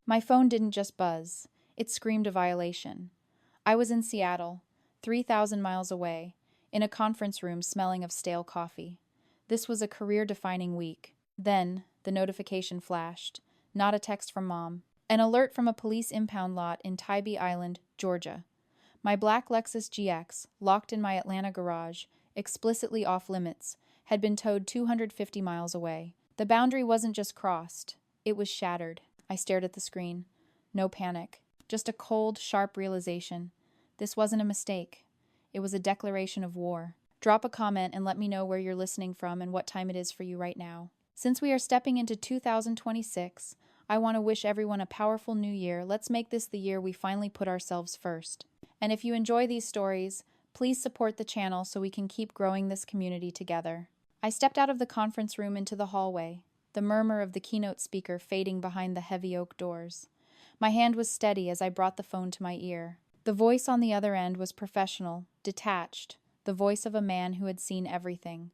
My phone didn't just buzz, it screamed a violation. I was in Seattle, 3,000 miles away, in a conference room smelling of stale coffee. This was a career-defining week. Then, the notification flashed. Not a text from Mom. An alert from a police impound lot in Tybee Island, Georgia. My black Lexus GX, locked in my Atlanta garage, explicitly off-limits, had been towed 250 miles away. The boundary wasn't just crossed, it was shattered. I stared at the screen. No panic. Just a cold, sharp realization. This wasn't a mistake. It was a declaration of war. Drop a comment and let me know where you're listening from and what time it is for you right now. Since we are stepping into 2026, I want to wish everyone a powerful new year. Let's make this the year we finally put ourselves first. And if you enjoy these stories, please support the channel so we can keep growing this community together. I stepped out of the conference room into the hallway, the murmur of the keynote speaker fading behind the heavy oak doors. My hand was steady as I brought the phone to my ear. The voice on the other end was professional, detached, the voice of a man who had seen everything.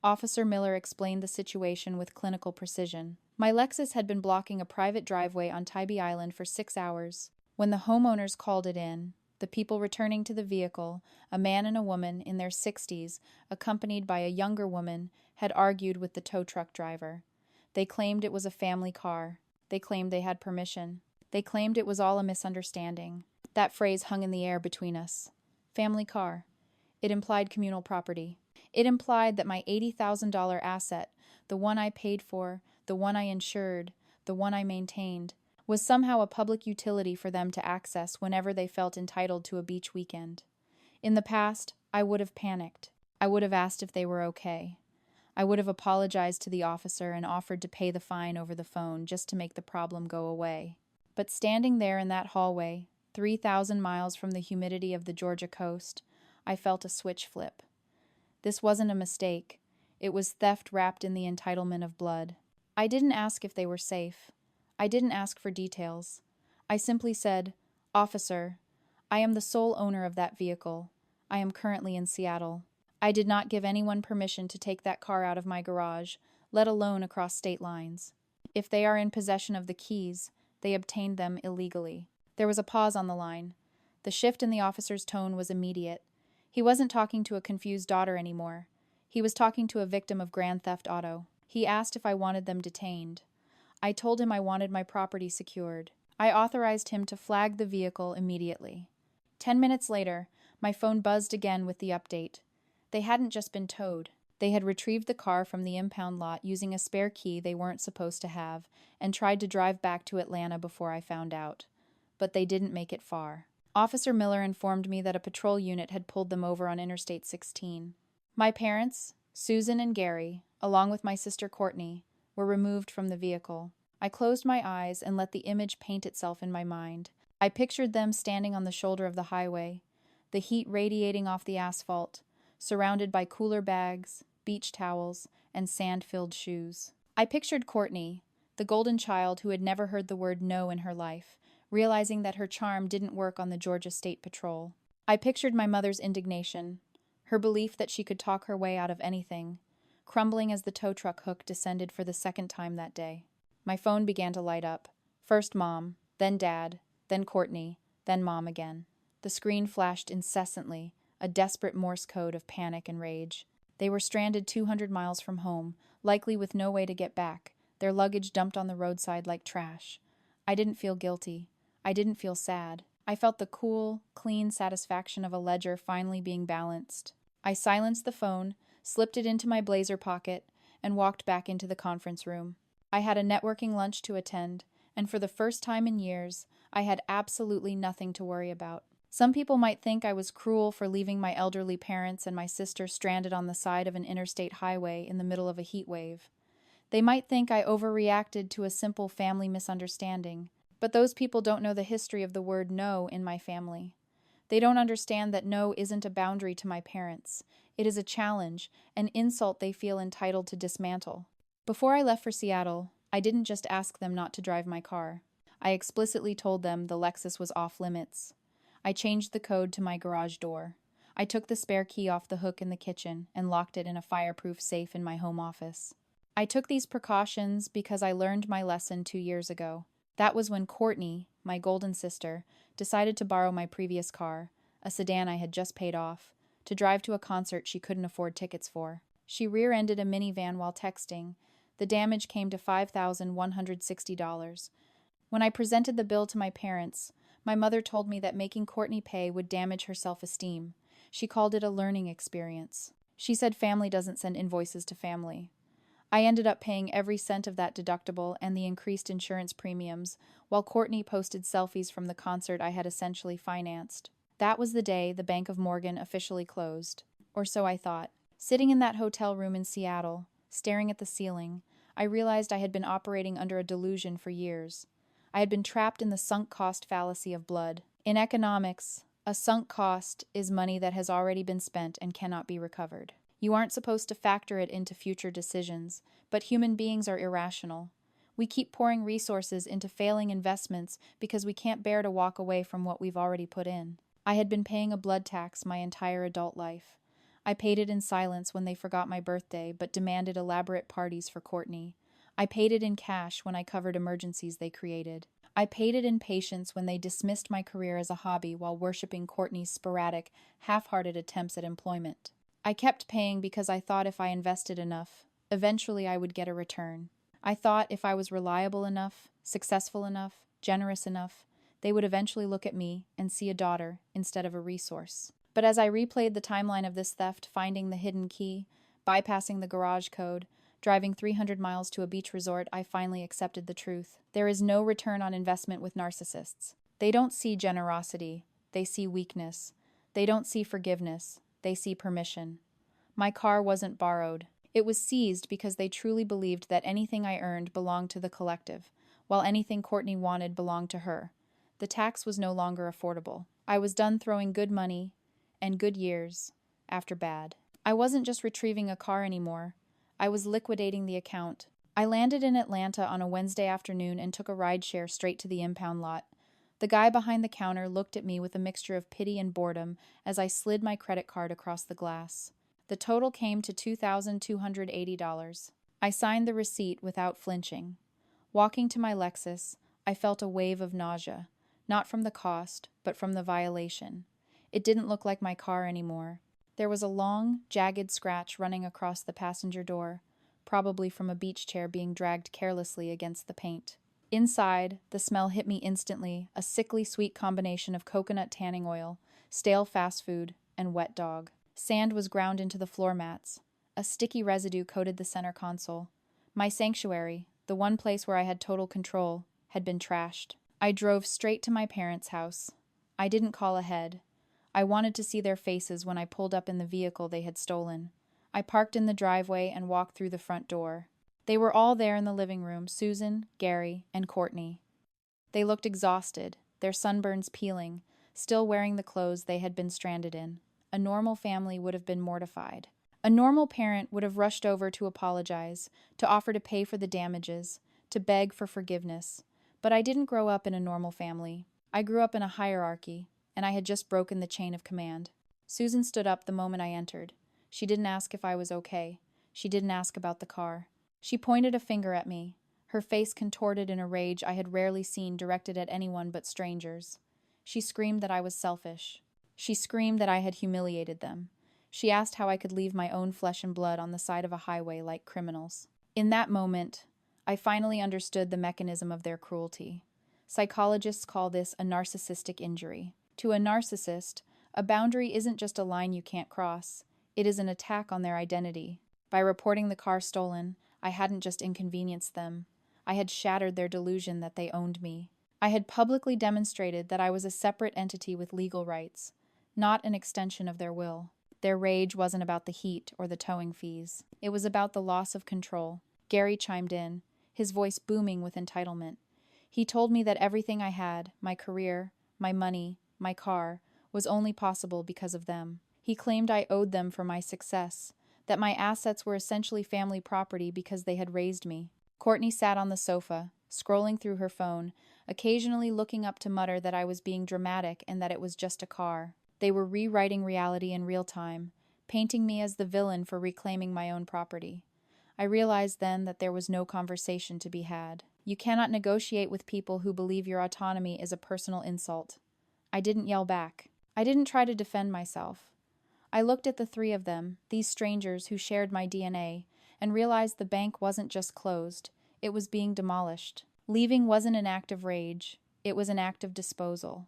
Officer Miller explained the situation with clinical precision. My Lexus had been blocking a private driveway on Tybee Island for 6 hours. When the homeowners called it in, the people returning to the vehicle, a man and a woman in their 60s, accompanied by a younger woman, had argued with the tow truck driver. They claimed it was a family car. They claimed they had permission. They claimed it was all a misunderstanding. That phrase hung in the air between us. Family car. It implied communal property. It implied that my $80,000 asset, the one I paid for, the one I insured, the one I maintained, was somehow a public utility for them to access whenever they felt entitled to a beach weekend. In the past, I would have panicked. I would have asked if they were okay. I would have apologized to the officer and offered to pay the fine over the phone just to make the problem go away. But standing there in that hallway, 3,000 miles from the humidity of the Georgia coast, I felt a switch flip. This wasn't a mistake. It was theft wrapped in the entitlement of blood. I didn't ask if they were safe. I didn't ask for details. I simply said, "Officer, I am the sole owner of that vehicle. I am currently in Seattle. I did not give anyone permission to take that car out of my garage, let alone across state lines. If they are in possession of the keys, they obtained them illegally." There was a pause on the line. The shift in the officer's tone was immediate. He wasn't talking to a confused daughter anymore. He was talking to a victim of grand theft auto. He asked if I wanted them detained. I told him I wanted my property secured. I authorized him to flag the vehicle immediately. 10 minutes later, my phone buzzed again with the update. They hadn't just been towed. They had retrieved the car from the impound lot using a spare key they weren't supposed to have and tried to drive back to Atlanta before I found out. But they didn't make it far. Officer Miller informed me that a patrol unit had pulled them over on Interstate 16. My parents, Susan and Gary, along with my sister Courtney, were removed from the vehicle. I closed my eyes and let the image paint itself in my mind. I pictured them standing on the shoulder of the highway, the heat radiating off the asphalt, surrounded by cooler bags, beach towels, and sand-filled shoes. I pictured Courtney, the golden child who had never heard the word no in her life, realizing that her charm didn't work on the Georgia State Patrol. I pictured my mother's indignation, her belief that she could talk her way out of anything, crumbling as the tow truck hook descended for the second time that day. My phone began to light up. First Mom, then Dad, then Courtney, then Mom again. The screen flashed incessantly, a desperate Morse code of panic and rage. They were stranded 200 miles from home, likely with no way to get back, their luggage dumped on the roadside like trash. I didn't feel guilty. I didn't feel sad. I felt the cool, clean satisfaction of a ledger finally being balanced. I silenced the phone, slipped it into my blazer pocket, and walked back into the conference room. I had a networking lunch to attend, and for the first time in years, I had absolutely nothing to worry about. Some people might think I was cruel for leaving my elderly parents and my sister stranded on the side of an interstate highway in the middle of a heat wave. They might think I overreacted to a simple family misunderstanding, but those people don't know the history of the word no in my family. They don't understand that no isn't a boundary to my parents. It is a challenge, an insult they feel entitled to dismantle. Before I left for Seattle, I didn't just ask them not to drive my car. I explicitly told them the Lexus was off limits. I changed the code to my garage door. I took the spare key off the hook in the kitchen and locked it in a fireproof safe in my home office. I took these precautions because I learned my lesson 2 years ago. That was when Courtney, my golden sister, decided to borrow my previous car, a sedan I had just paid off, to drive to a concert she couldn't afford tickets for. She rear-ended a minivan while texting. The damage came to $5,160. When I presented the bill to my parents, my mother told me that making Courtney pay would damage her self-esteem. She called it a learning experience. She said family doesn't send invoices to family. I ended up paying every cent of that deductible and the increased insurance premiums, while Courtney posted selfies from the concert I had essentially financed. That was the day the Bank of Morgan officially closed. Or so I thought. Sitting in that hotel room in Seattle, staring at the ceiling, I realized I had been operating under a delusion for years. I had been trapped in the sunk cost fallacy of blood. In economics, a sunk cost is money that has already been spent and cannot be recovered. You aren't supposed to factor it into future decisions, but human beings are irrational. We keep pouring resources into failing investments because we can't bear to walk away from what we've already put in. I had been paying a blood tax my entire adult life. I paid it in silence when they forgot my birthday, but demanded elaborate parties for Courtney. I paid it in cash when I covered emergencies they created. I paid it in patience when they dismissed my career as a hobby while worshiping Courtney's sporadic, half-hearted attempts at employment. I kept paying because I thought if I invested enough, eventually I would get a return. I thought if I was reliable enough, successful enough, generous enough, they would eventually look at me and see a daughter instead of a resource. But as I replayed the timeline of this theft, finding the hidden key, bypassing the garage code, driving 300 miles to a beach resort, I finally accepted the truth. There is no return on investment with narcissists. They don't see generosity, they see weakness. They don't see forgiveness, they see permission. My car wasn't borrowed. It was seized because they truly believed that anything I earned belonged to the collective, while anything Courtney wanted belonged to her. The tax was no longer affordable. I was done throwing good money and good years after bad. I wasn't just retrieving a car anymore. I was liquidating the account. I landed in Atlanta on a Wednesday afternoon and took a rideshare straight to the impound lot. The guy behind the counter looked at me with a mixture of pity and boredom as I slid my credit card across the glass. The total came to $2,280. I signed the receipt without flinching. Walking to my Lexus, I felt a wave of nausea, not from the cost, but from the violation. It didn't look like my car anymore. There was a long, jagged scratch running across the passenger door, probably from a beach chair being dragged carelessly against the paint. Inside, the smell hit me instantly, a sickly sweet combination of coconut tanning oil, stale fast food, and wet dog. Sand was ground into the floor mats. A sticky residue coated the center console. My sanctuary, the one place where I had total control, had been trashed. I drove straight to my parents' house. I didn't call ahead. I wanted to see their faces when I pulled up in the vehicle they had stolen. I parked in the driveway and walked through the front door. They were all there in the living room, Susan, Gary, and Courtney. They looked exhausted, their sunburns peeling, still wearing the clothes they had been stranded in. A normal family would have been mortified. A normal parent would have rushed over to apologize, to offer to pay for the damages, to beg for forgiveness. But I didn't grow up in a normal family. I grew up in a hierarchy, and I had just broken the chain of command. Susan stood up the moment I entered. She didn't ask if I was okay. She didn't ask about the car. She pointed a finger at me, her face contorted in a rage I had rarely seen directed at anyone but strangers. She screamed that I was selfish. She screamed that I had humiliated them. She asked how I could leave my own flesh and blood on the side of a highway like criminals. In that moment, I finally understood the mechanism of their cruelty. Psychologists call this a narcissistic injury. To a narcissist, a boundary isn't just a line you can't cross. It is an attack on their identity. By reporting the car stolen, I hadn't just inconvenienced them. I had shattered their delusion that they owned me. I had publicly demonstrated that I was a separate entity with legal rights, not an extension of their will. Their rage wasn't about the heat or the towing fees. It was about the loss of control. Gary chimed in, his voice booming with entitlement. He told me that everything I had, my career, my money, my car, was only possible because of them. He claimed I owed them for my success, that my assets were essentially family property because they had raised me. Courtney sat on the sofa, scrolling through her phone, occasionally looking up to mutter that I was being dramatic and that it was just a car. They were rewriting reality in real time, painting me as the villain for reclaiming my own property. I realized then that there was no conversation to be had. You cannot negotiate with people who believe your autonomy is a personal insult. I didn't yell back. I didn't try to defend myself. I looked at the three of them, these strangers who shared my DNA, and realized the bank wasn't just closed, it was being demolished. Leaving wasn't an act of rage, it was an act of disposal.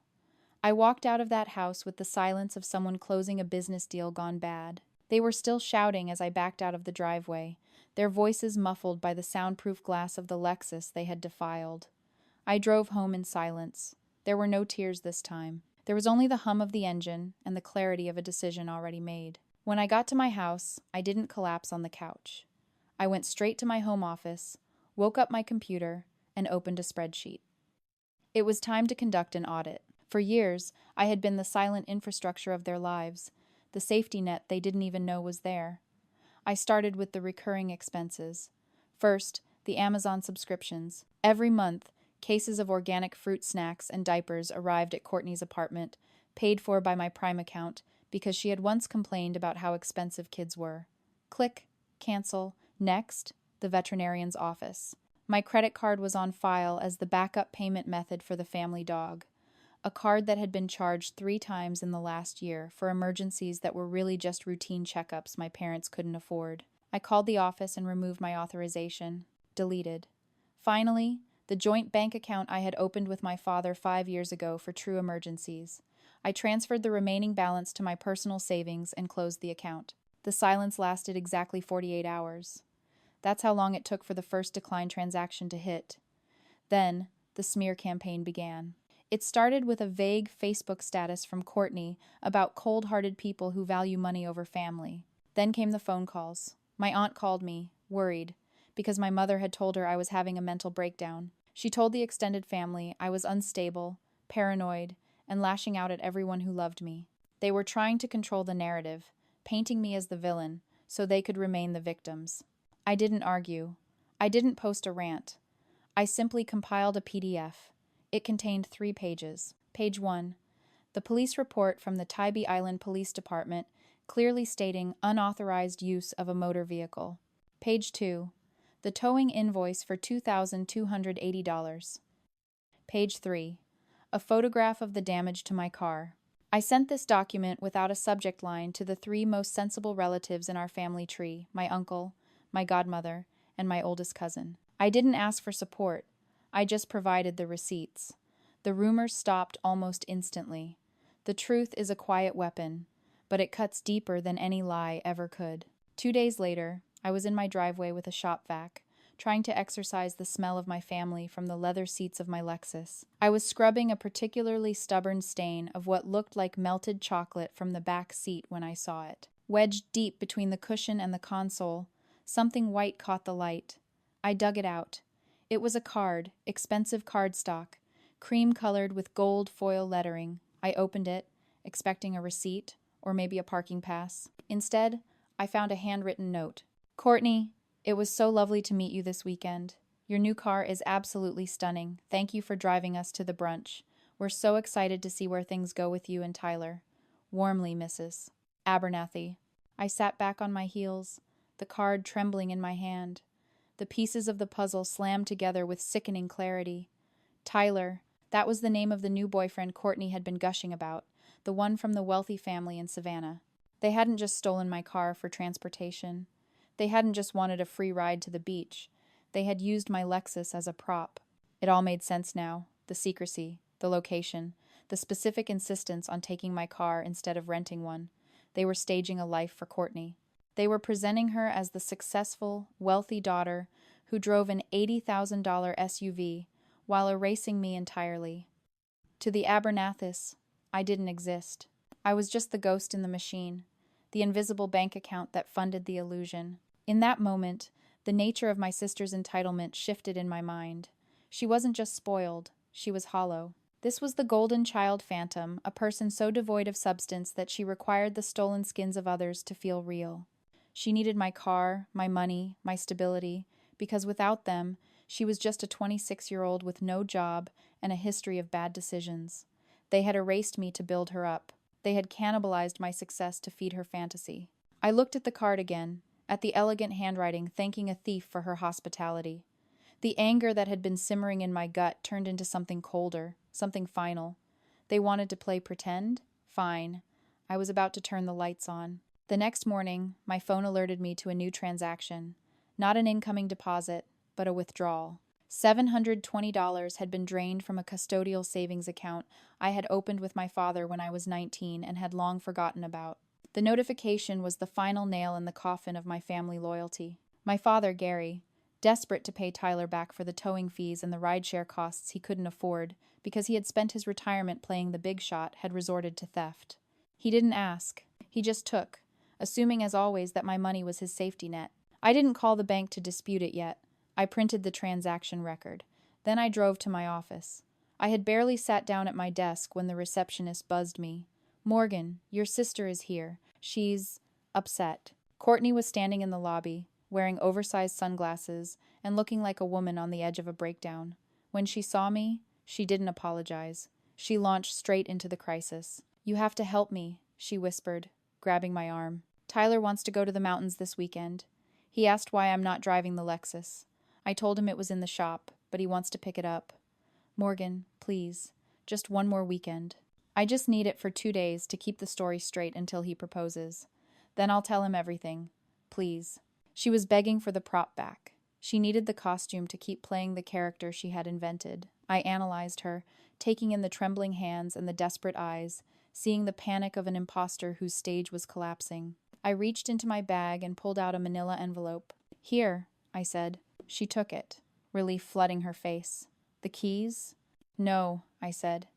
I walked out of that house with the silence of someone closing a business deal gone bad. They were still shouting as I backed out of the driveway, their voices muffled by the soundproof glass of the Lexus they had defiled. I drove home in silence. There were no tears this time. There was only the hum of the engine and the clarity of a decision already made. When I got to my house, I didn't collapse on the couch. I went straight to my home office, woke up my computer, and opened a spreadsheet. It was time to conduct an audit. For years, I had been the silent infrastructure of their lives, the safety net they didn't even know was there. I started with the recurring expenses. First, the Amazon subscriptions. Every month, cases of organic fruit snacks and diapers arrived at Courtney's apartment, paid for by my Prime account, because she had once complained about how expensive kids were. Click, cancel, next, the veterinarian's office. My credit card was on file as the backup payment method for the family dog. A card that had been charged 3 times in the last year for emergencies that were really just routine checkups my parents couldn't afford. I called the office and removed my authorization. Deleted. Finally, the joint bank account I had opened with my father 5 years ago for true emergencies. I transferred the remaining balance to my personal savings and closed the account. The silence lasted exactly 48 hours. That's how long it took for the first decline transaction to hit. Then, the smear campaign began. It started with a vague Facebook status from Courtney about cold-hearted people who value money over family. Then came the phone calls. My aunt called me, worried, because my mother had told her I was having a mental breakdown. She told the extended family I was unstable, paranoid, and lashing out at everyone who loved me. They were trying to control the narrative, painting me as the villain, so they could remain the victims. I didn't argue. I didn't post a rant. I simply compiled a PDF. It contained 3 pages. Page 1. The police report from the Tybee Island Police Department, clearly stating unauthorized use of a motor vehicle. Page 2. The towing invoice for $2,280. Page 3. A photograph of the damage to my car. I sent this document without a subject line to the 3 most sensible relatives in our family tree, my uncle, my godmother, and my oldest cousin. I didn't ask for support. I just provided the receipts. The rumors stopped almost instantly. The truth is a quiet weapon, but it cuts deeper than any lie ever could. 2 days later, I was in my driveway with a shop vac, trying to exorcise the smell of my family from the leather seats of my Lexus. I was scrubbing a particularly stubborn stain of what looked like melted chocolate from the back seat when I saw it. Wedged deep between the cushion and the console, something white caught the light. I dug it out. It was a card, expensive cardstock, cream-colored with gold foil lettering. I opened it, expecting a receipt, or maybe a parking pass. Instead, I found a handwritten note. Courtney, it was so lovely to meet you this weekend. Your new car is absolutely stunning. Thank you for driving us to the brunch. We're so excited to see where things go with you and Tyler. Warmly, Mrs. Abernathy. I sat back on my heels, the card trembling in my hand. The pieces of the puzzle slammed together with sickening clarity. Tyler, that was the name of the new boyfriend Courtney had been gushing about, the one from the wealthy family in Savannah. They hadn't just stolen my car for transportation. They hadn't just wanted a free ride to the beach. They had used my Lexus as a prop. It all made sense now. The secrecy, the location, the specific insistence on taking my car instead of renting one. They were staging a life for Courtney. They were presenting her as the successful, wealthy daughter who drove an $80,000 SUV while erasing me entirely. To the Abernathys, I didn't exist. I was just the ghost in the machine, the invisible bank account that funded the illusion. In that moment, the nature of my sister's entitlement shifted in my mind. She wasn't just spoiled, she was hollow. This was the golden child phantom, a person so devoid of substance that she required the stolen skins of others to feel real. She needed my car, my money, my stability, because without them, she was just a 26-year-old with no job and a history of bad decisions. They had erased me to build her up. They had cannibalized my success to feed her fantasy. I looked at the card again, at the elegant handwriting thanking a thief for her hospitality. The anger that had been simmering in my gut turned into something colder, something final. They wanted to play pretend? Fine. I was about to turn the lights on. The next morning, my phone alerted me to a new transaction. Not an incoming deposit, but a withdrawal. $720 had been drained from a custodial savings account I had opened with my father when I was 19 and had long forgotten about. The notification was the final nail in the coffin of my family loyalty. My father, Gary, desperate to pay Tyler back for the towing fees and the rideshare costs he couldn't afford because he had spent his retirement playing the big shot, had resorted to theft. He didn't ask. He just took, assuming as always that my money was his safety net. I didn't call the bank to dispute it yet. I printed the transaction record. Then I drove to my office. I had barely sat down at my desk when the receptionist buzzed me. "Morgan, your sister is here. She's upset." Courtney was standing in the lobby, wearing oversized sunglasses and looking like a woman on the edge of a breakdown. When she saw me, she didn't apologize. She launched straight into the crisis. "You have to help me," she whispered, grabbing my arm. "Tyler wants to go to the mountains this weekend. He asked why I'm not driving the Lexus. I told him it was in the shop, but he wants to pick it up. Morgan, please, just one more weekend. I just need it for 2 days to keep the story straight until he proposes. Then I'll tell him everything. Please." She was begging for the prop back. She needed the costume to keep playing the character she had invented. I analyzed her, taking in the trembling hands and the desperate eyes, seeing the panic of an imposter whose stage was collapsing. I reached into my bag and pulled out a manila envelope. "Here," I said. She took it, relief flooding her face. "The keys?" "No," I said.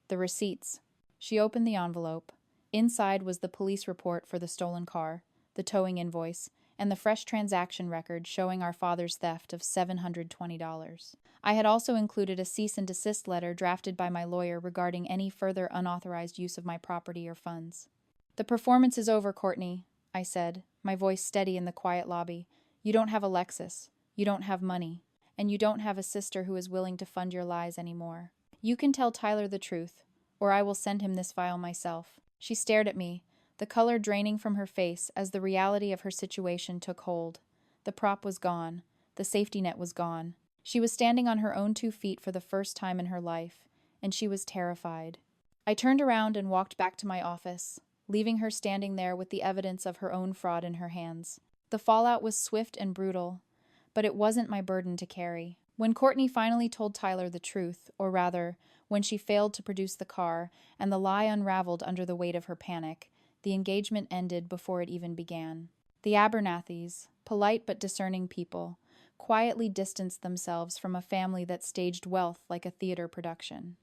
"The receipts." She opened the envelope. Inside was the police report for the stolen car, the towing invoice, and the fresh transaction record showing our father's theft of $720. I had also included a cease and desist letter drafted by my lawyer regarding any further unauthorized use of my property or funds. "The performance is over, Courtney," I said, my voice steady in the quiet lobby. "You don't have a Lexus. You don't have money. And you don't have a sister who is willing to fund your lies anymore. You can tell Tyler the truth, or I will send him this file myself." She stared at me, the color draining from her face as the reality of her situation took hold. The prop was gone. The safety net was gone. She was standing on her own 2 feet for the first time in her life, and she was terrified. I turned around and walked back to my office, leaving her standing there with the evidence of her own fraud in her hands. The fallout was swift and brutal, but it wasn't my burden to carry. When Courtney finally told Tyler the truth, or rather, when she failed to produce the car and the lie unraveled under the weight of her panic, the engagement ended before it even began. The Abernathys, polite but discerning people, quietly distanced themselves from a family that staged wealth like a theater production.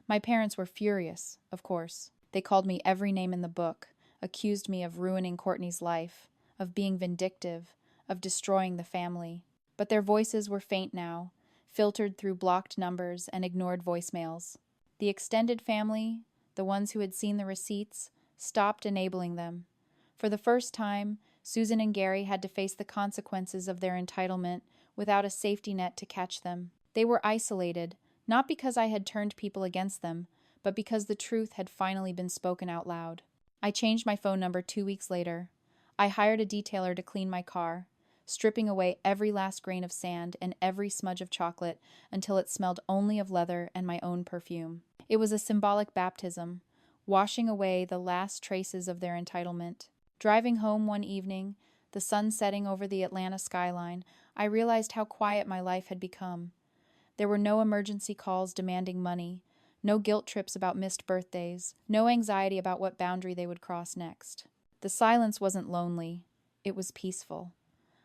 My parents were furious, of course. They called me every name in the book, accused me of ruining Courtney's life, of being vindictive, of destroying the family. But their voices were faint now, filtered through blocked numbers and ignored voicemails. The extended family, the ones who had seen the receipts, stopped enabling them. For the first time, Susan and Gary had to face the consequences of their entitlement without a safety net to catch them. They were isolated, not because I had turned people against them, but because the truth had finally been spoken out loud. I changed my phone number 2 weeks later. I hired a detailer to clean my car, stripping away every last grain of sand and every smudge of chocolate until it smelled only of leather and my own perfume. It was a symbolic baptism, washing away the last traces of their entitlement. Driving home one evening, the sun setting over the Atlanta skyline, I realized how quiet my life had become. There were no emergency calls demanding money, no guilt trips about missed birthdays, no anxiety about what boundary they would cross next. The silence wasn't lonely, it was peaceful.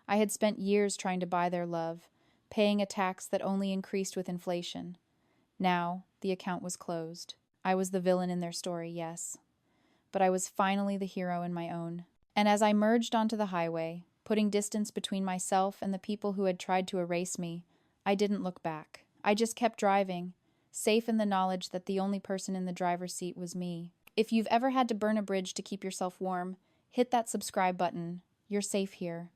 I had spent years trying to buy their love, paying a tax that only increased with inflation. Now, the account was closed. I was the villain in their story, yes. But I was finally the hero in my own. And as I merged onto the highway, putting distance between myself and the people who had tried to erase me, I didn't look back. I just kept driving, safe in the knowledge that the only person in the driver's seat was me. If you've ever had to burn a bridge to keep yourself warm, hit that subscribe button. You're safe here.